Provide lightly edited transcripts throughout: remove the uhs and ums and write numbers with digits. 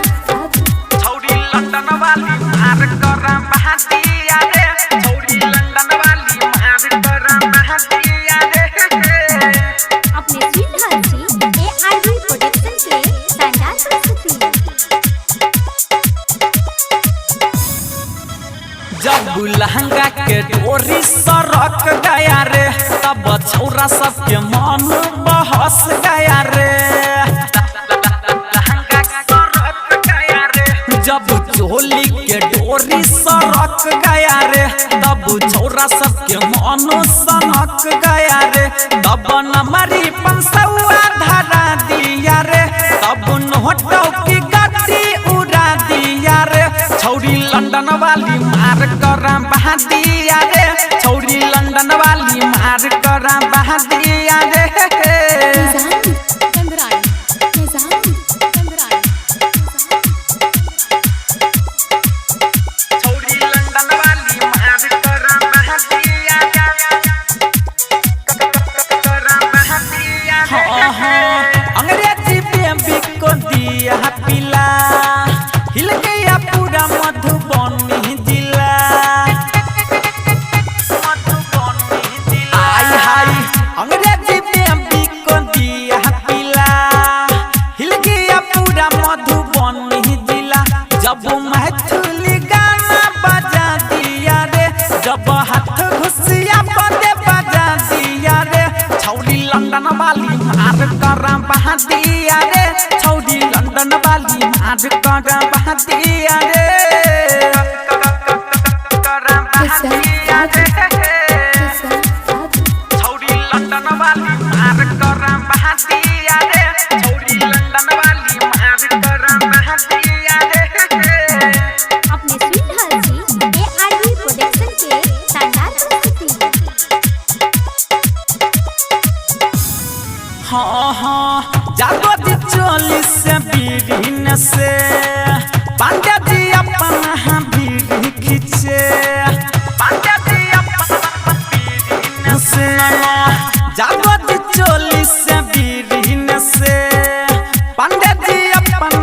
छोड़ी लंदन वाली मार करा बहादिया रे छोड़ी लंदन वाली मार करा बहादिया रे अपने स्वीट हंसी ARV प्रोडक्शन के शानदार प्रस्तुति। जब लहंगा के डोरी सरक गया रे तब छौरा सबके मन बहस गया रे जब चोली के डोरी सरक गया रे तब छौरा सबके मन सनक गया रे तब नमरी पंसौआ धरा दिया रे तब नोटों की गड्डी उड़ा दिया रे छौरी लंदन वाली मार करा बहादिया रे छौरी लंदन वाली मार करा बहादिया रे अंग्रेजी बेबी को दिया पिला हिल गया पूरा मधुबनी जिला आई हाय अंग्रेजी बेबी को दिया पिला हिल गया पूरा मधुबनी जिला जब मैथिली गाना बजा दिया रे जब हाथ घुसिया बदे बजा दिया रे छौरी लंदन वाली मार करा बहादिया रे छौरी लंदन वाली मार करा बहादिया रे छौरी लंदन वाली मार करा बहादिया रे छौरी लंदन वाली मार करा बहादिया रे अपने स्वीट हंसी ARV प्रोडक्शन के शानदार प्रस्तुति। हाँ जागो दी चोली से बीड़ीन से पांड्या जी अपन बीड़ी खींचे पांड्या जी अपन बीड़ीन से जागो दी चोली से बीड़ीन से पांड्या जी अपन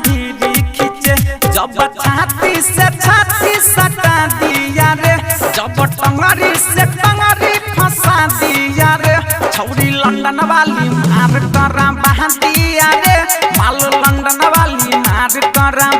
बीड़ी खींचे जब छाती से छाती सटा दिया रे जब टंगरी से टंगरी फंसा दिया रे छौरी लंदन वाली मार करा बहादिया रे माल लंदन वाली मार करा